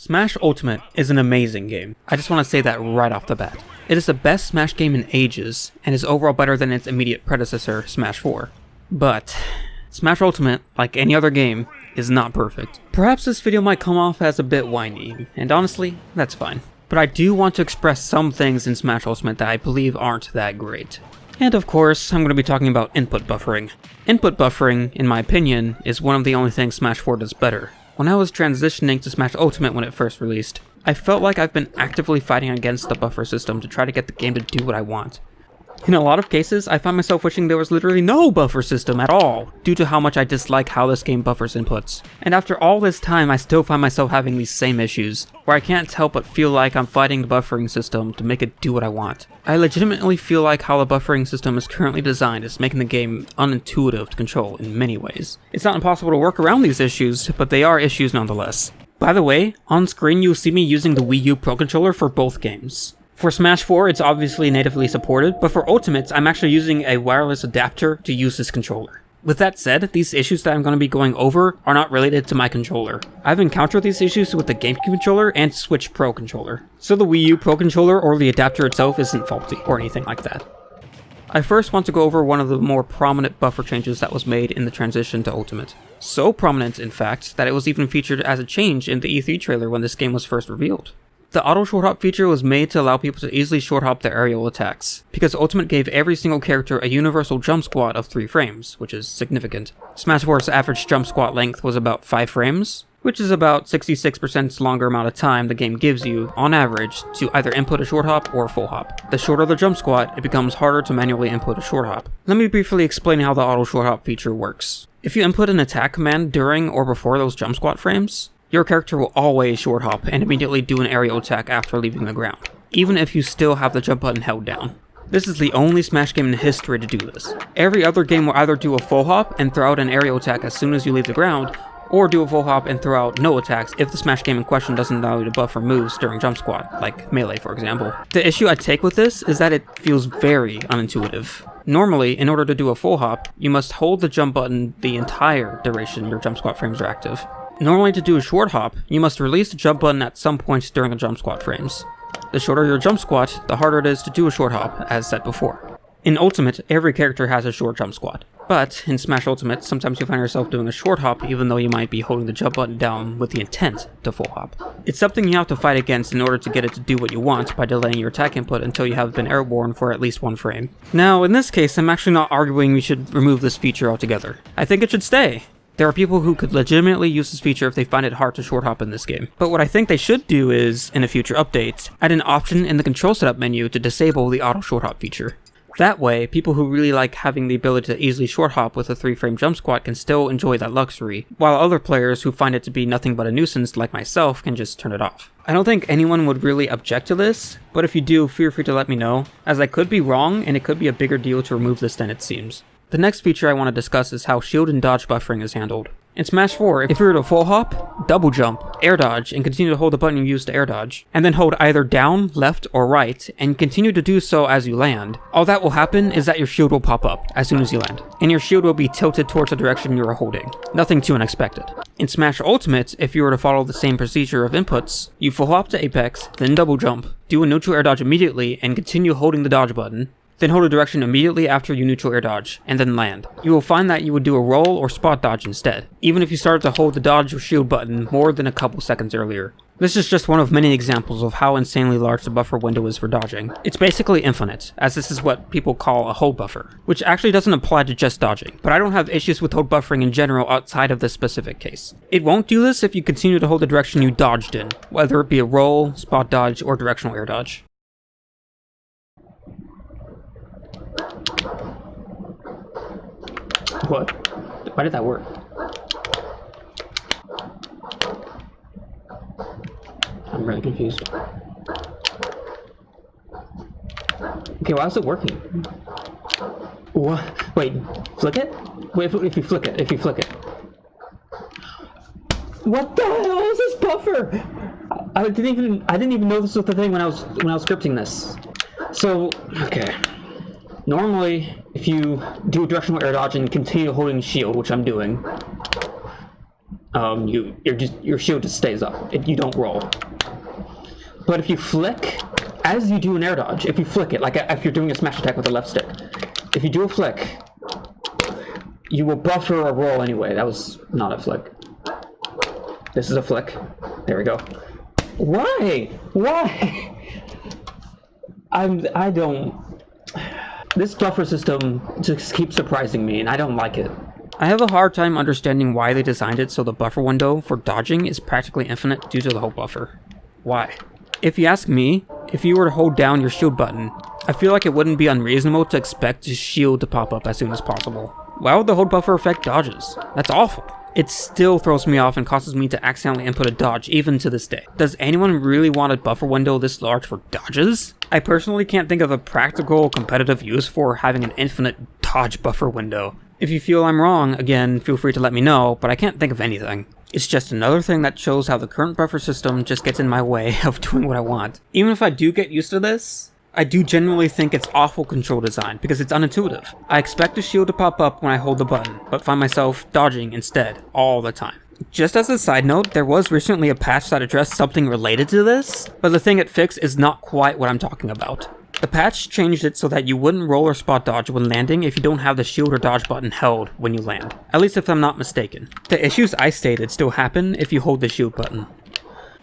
Smash Ultimate is an amazing game. I just want to say that right off the bat. It is the best Smash game in ages, and is overall better than its immediate predecessor, Smash 4. But Smash Ultimate, like any other game, is not perfect. Perhaps this video might come off as a bit whiny, and honestly, that's fine. But I do want to express some things in Smash Ultimate that I believe aren't that great. And of course, I'm going to be talking about input buffering. Input buffering, in my opinion, is one of the only things Smash 4 does better. When I was transitioning to Smash Ultimate when it first released, I felt like I've been actively fighting against the buffer system to try to get the game to do what I want. In a lot of cases, I find myself wishing there was literally no buffer system at all, due to how much I dislike how this game buffers inputs. And after all this time, I still find myself having these same issues, where I can't help but feel like I'm fighting the buffering system to make it do what I want. I legitimately feel like how the buffering system is currently designed is making the game unintuitive to control in many ways. It's not impossible to work around these issues, but they are issues nonetheless. By the way, on screen you'll see me using the Wii U Pro Controller for both games. For Smash 4, it's obviously natively supported, but for Ultimate, I'm actually using a wireless adapter to use this controller. With that said, these issues that I'm going to be going over are not related to my controller. I've encountered these issues with the GameCube controller and Switch Pro controller, so the Wii U Pro controller or the adapter itself isn't faulty or anything like that. I first want to go over one of the more prominent buffer changes that was made in the transition to Ultimate. So prominent, in fact, that it was even featured as a change in the E3 trailer when this game was first revealed. The auto short hop feature was made to allow people to easily short hop their aerial attacks, because Ultimate gave every single character a universal jump squat of 3 frames, which is significant. Smash 4's average jump squat length was about 5 frames, which is about 66% longer amount of time the game gives you, on average, to either input a short hop or a full hop. The shorter the jump squat, it becomes harder to manually input a short hop. Let me briefly explain how the auto short hop feature works. If you input an attack command during or before those jump squat frames, your character will always short hop and immediately do an aerial attack after leaving the ground, even if you still have the jump button held down. This is the only Smash game in history to do this. Every other game will either do a full hop and throw out an aerial attack as soon as you leave the ground, or do a full hop and throw out no attacks if the Smash game in question doesn't allow you to buffer moves during jump squat, like Melee for example. The issue I take with this is that it feels very unintuitive. Normally, in order to do a full hop, you must hold the jump button the entire duration your jump squat frames are active. Normally, to do a short hop, you must release the jump button at some point during the jump squat frames. The shorter your jump squat, the harder it is to do a short hop, as said before. In Ultimate, every character has a short jump squat. But, in Smash Ultimate, sometimes you find yourself doing a short hop even though you might be holding the jump button down with the intent to full hop. It's something you have to fight against in order to get it to do what you want by delaying your attack input until you have been airborne for at least 1 frame. Now, in this case, I'm actually not arguing we should remove this feature altogether. I think it should stay. There are people who could legitimately use this feature if they find it hard to short hop in this game. But what I think they should do is, in a future update, add an option in the control setup menu to disable the auto short hop feature. That way, people who really like having the ability to easily short hop with a 3-frame jump squat can still enjoy that luxury, while other players who find it to be nothing but a nuisance like myself can just turn it off. I don't think anyone would really object to this, but if you do, feel free to let me know, as I could be wrong and it could be a bigger deal to remove this than it seems. The next feature I want to discuss is how shield and dodge buffering is handled. In Smash 4, if you were to full hop, double jump, air dodge, and continue to hold the button you used to air dodge, and then hold either down, left, or right, and continue to do so as you land, all that will happen is that your shield will pop up as soon as you land, and your shield will be tilted towards the direction you are holding. Nothing too unexpected. In Smash Ultimate, if you were to follow the same procedure of inputs, you full hop to apex, then double jump, do a neutral air dodge immediately, and continue holding the dodge button, then hold a direction immediately after you neutral air dodge, and then land. You will find that you would do a roll or spot dodge instead, even if you started to hold the dodge or shield button more than a couple seconds earlier. This is just one of many examples of how insanely large the buffer window is for dodging. It's basically infinite, as this is what people call a hold buffer, which actually doesn't apply to just dodging, but I don't have issues with hold buffering in general outside of this specific case. It won't do this if you continue to hold the direction you dodged in, whether it be a roll, spot dodge, or directional air dodge. What? Why did that work? I'm really confused. Okay, why is it working? What? Wait, flick it? Wait, if you flick it, What the hell is this buffer? I didn't even know this was the thing when I was scripting this. So, okay. Normally, if you do a directional air dodge and continue holding shield, which I'm doing, your shield just stays up. You don't roll. But if you flick, as you do an air dodge, if you flick it, like if you're doing a smash attack with the left stick, if you do a flick, you will buffer a roll anyway. That was not a flick. This is a flick. There we go. Why? I don't... This buffer system just keeps surprising me, and I don't like it. I have a hard time understanding why they designed it so the buffer window for dodging is practically infinite due to the whole buffer. Why? If you ask me, if you were to hold down your shield button, I feel like it wouldn't be unreasonable to expect the shield to pop up as soon as possible. Why would the hold buffer affect dodges? That's awful. It still throws me off and causes me to accidentally input a dodge even to this day. Does anyone really want a buffer window this large for dodges? I personally can't think of a practical competitive use for having an infinite dodge buffer window. If you feel I'm wrong, again, feel free to let me know, but I can't think of anything. It's just another thing that shows how the current buffer system just gets in my way of doing what I want. Even if I do get used to this, I do genuinely think it's awful control design because it's unintuitive. I expect the shield to pop up when I hold the button, but find myself dodging instead all the time. Just as a side note, there was recently a patch that addressed something related to this, but the thing it fixed is not quite what I'm talking about. The patch changed it so that you wouldn't roll or spot dodge when landing if you don't have the shield or dodge button held when you land. At least if I'm not mistaken. The issues I stated still happen if you hold the shield button.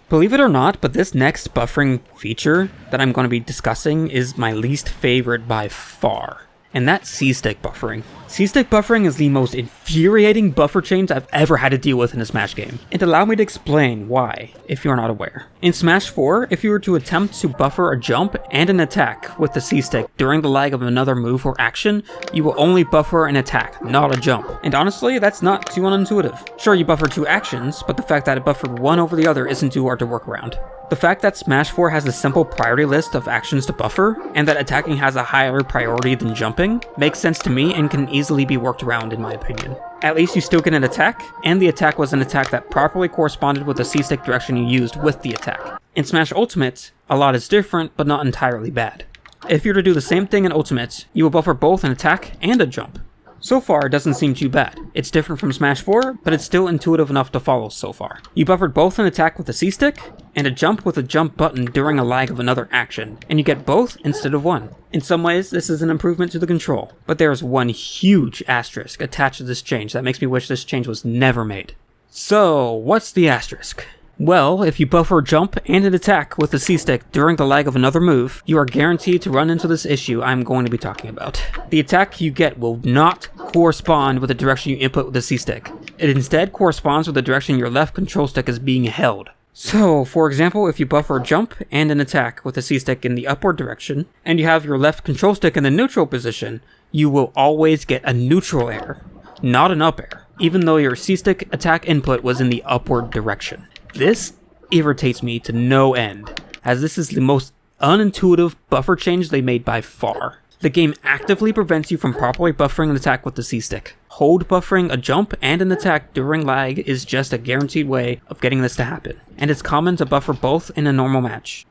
Believe it or not, but this next buffering feature that I'm going to be discussing is my least favorite by far. And that's C-stick buffering. C-stick buffering is the most infuriating buffer change I've ever had to deal with in a Smash game. And allow me to explain why, if you're not aware. In Smash 4, if you were to attempt to buffer a jump and an attack with the C-stick during the lag of another move or action, you will only buffer an attack, not a jump. And honestly, that's not too unintuitive. Sure, you buffer two actions, but the fact that it buffered one over the other isn't too hard to work around. The fact that Smash 4 has a simple priority list of actions to buffer, and that attacking has a higher priority than jumping, makes sense to me and can easily be worked around in my opinion. At least you still get an attack, and the attack was an attack that properly corresponded with the C-stick direction you used with the attack. In Smash Ultimate, a lot is different, but not entirely bad. If you were to do the same thing in Ultimate, you will buffer both an attack and a jump. So far, it doesn't seem too bad. It's different from Smash 4, but it's still intuitive enough to follow so far. You buffered both an attack with a C-stick, and a jump with a jump button during a lag of another action, and you get both instead of one. In some ways, this is an improvement to the control, but there is one huge asterisk attached to this change that makes me wish this change was never made. So, what's the asterisk? Well, if you buffer a jump and an attack with the C-stick during the lag of another move, you are guaranteed to run into this issue I'm going to be talking about. The attack you get will not correspond with the direction you input with the C-stick. It instead corresponds with the direction your left control stick is being held. So, for example, if you buffer a jump and an attack with the C-stick in the upward direction, and you have your left control stick in the neutral position, you will always get a neutral air, not an up air, even though your C-stick attack input was in the upward direction. This irritates me to no end, as this is the most unintuitive buffer change they made by far. The game actively prevents you from properly buffering an attack with the C-stick. Hold buffering a jump and an attack during lag is just a guaranteed way of getting this to happen, and it's common to buffer both in a normal match.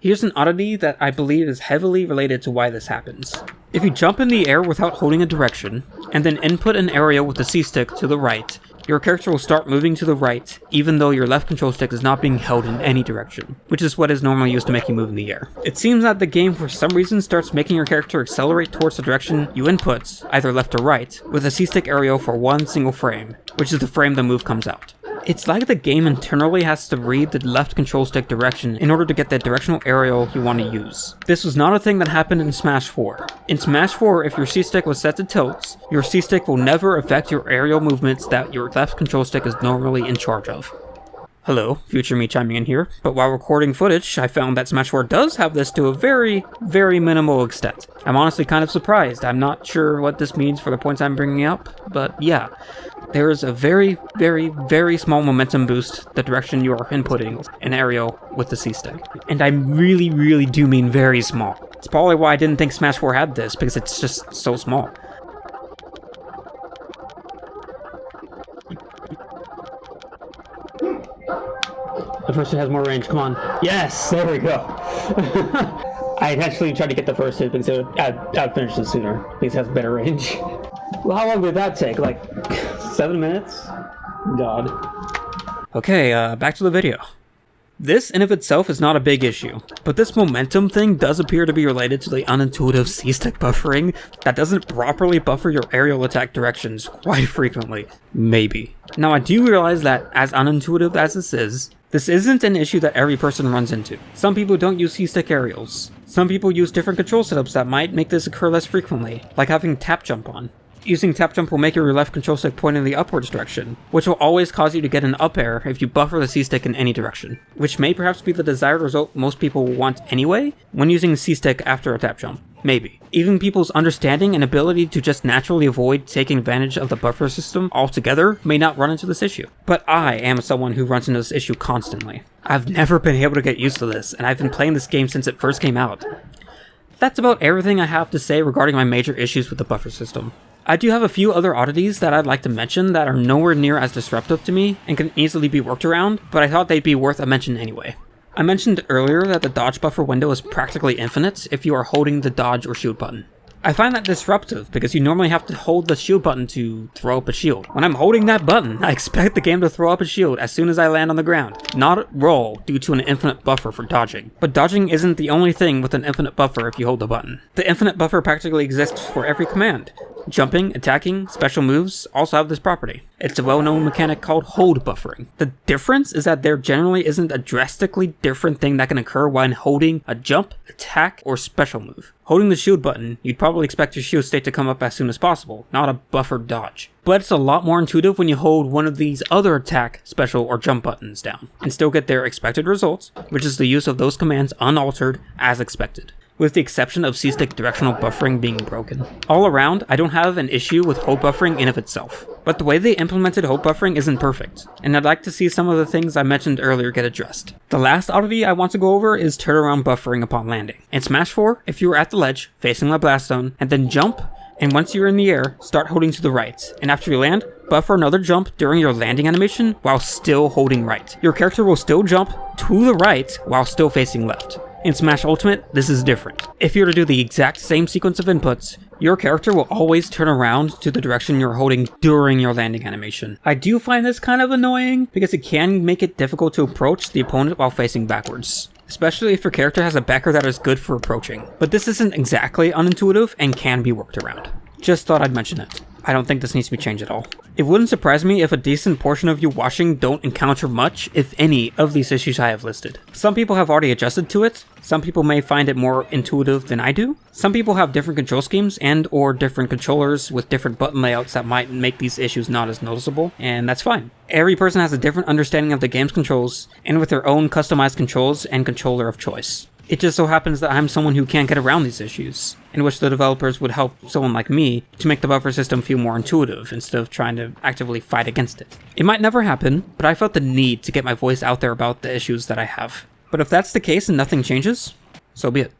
Here's an oddity that I believe is heavily related to why this happens. If you jump in the air without holding a direction, and then input an area with the C-stick to the right, your character will start moving to the right, even though your left control stick is not being held in any direction, which is what is normally used to make you move in the air. It seems that the game for some reason starts making your character accelerate towards the direction you input, either left or right, with a C-stick aerial for one single frame, which is the frame the move comes out. It's like the game internally has to read the left control stick direction in order to get the directional aerial you want to use. This was not a thing that happened in Smash 4. In Smash 4, if your C-stick was set to tilts, your C-stick will never affect your aerial movements that your left control stick is normally in charge of. Hello, future me chiming in here, but while recording footage, I found that Smash 4 does have this to a very, very minimal extent. I'm honestly kind of surprised. I'm not sure what this means for the points I'm bringing up, but yeah. There is a very, very, very small momentum boost the direction you are inputting an aerial with the C-stick. And I really, really do mean very small. It's probably why I didn't think Smash 4 had this, because it's just so small. The first hit has more range, come on. Yes, there we go. I actually tried to get the first hit because I'd finish it sooner, because it has better range. Well, how long did that take? Like 7 minutes? God. Okay, back to the video. This in of itself is not a big issue, but this momentum thing does appear to be related to the unintuitive C-stick buffering that doesn't properly buffer your aerial attack directions quite frequently. Maybe. Now I do realize that, as unintuitive as this isn't an issue that every person runs into. Some people don't use C-stick aerials. Some people use different control setups that might make this occur less frequently, like having tap jump on. Using tap jump will make your left control stick point in the upwards direction, which will always cause you to get an up air if you buffer the C-stick in any direction, which may perhaps be the desired result most people will want anyway when using the C-stick after a tap jump. Maybe. Even people's understanding and ability to just naturally avoid taking advantage of the buffer system altogether may not run into this issue. But I am someone who runs into this issue constantly. I've never been able to get used to this, and I've been playing this game since it first came out. That's about everything I have to say regarding my major issues with the buffer system. I do have a few other oddities that I'd like to mention that are nowhere near as disruptive to me and can easily be worked around, but I thought they'd be worth a mention anyway. I mentioned earlier that the dodge buffer window is practically infinite if you are holding the dodge or shield button. I find that disruptive because you normally have to hold the shield button to throw up a shield. When I'm holding that button, I expect the game to throw up a shield as soon as I land on the ground, not roll due to an infinite buffer for dodging. But dodging isn't the only thing with an infinite buffer if you hold the button. The infinite buffer practically exists for every command. Jumping, attacking, special moves also have this property. It's a well-known mechanic called hold buffering. The difference is that there generally isn't a drastically different thing that can occur when holding a jump, attack, or special move. Holding the shield button, you'd probably expect your shield state to come up as soon as possible, not a buffered dodge. But it's a lot more intuitive when you hold one of these other attack, special, or jump buttons down, and still get their expected results, which is the use of those commands unaltered as expected, with the exception of C-stick directional buffering being broken. All around, I don't have an issue with hold buffering in of itself, but the way they implemented hold buffering isn't perfect, and I'd like to see some of the things I mentioned earlier get addressed. The last oddity I want to go over is turnaround buffering upon landing. In Smash 4, if you were at the ledge, facing the blast zone, and then jump, and once you're in the air, start holding to the right, and after you land, buffer another jump during your landing animation while still holding right. Your character will still jump to the right while still facing left. In Smash Ultimate, this is different. If you were to do the exact same sequence of inputs, your character will always turn around to the direction you're holding during your landing animation. I do find this kind of annoying because it can make it difficult to approach the opponent while facing backwards, especially if your character has a backer that is good for approaching. But this isn't exactly unintuitive and can be worked around. Just thought I'd mention it. I don't think this needs to be changed at all. It wouldn't surprise me if a decent portion of you watching don't encounter much, if any, of these issues I have listed. Some people have already adjusted to it, some people may find it more intuitive than I do, some people have different control schemes and or different controllers with different button layouts that might make these issues not as noticeable, and that's fine. Every person has a different understanding of the game's controls, and with their own customized controls and controller of choice. It just so happens that I'm someone who can't get around these issues, in which the developers would help someone like me to make the buffer system feel more intuitive instead of trying to actively fight against it. It might never happen, but I felt the need to get my voice out there about the issues that I have. But if that's the case and nothing changes, so be it.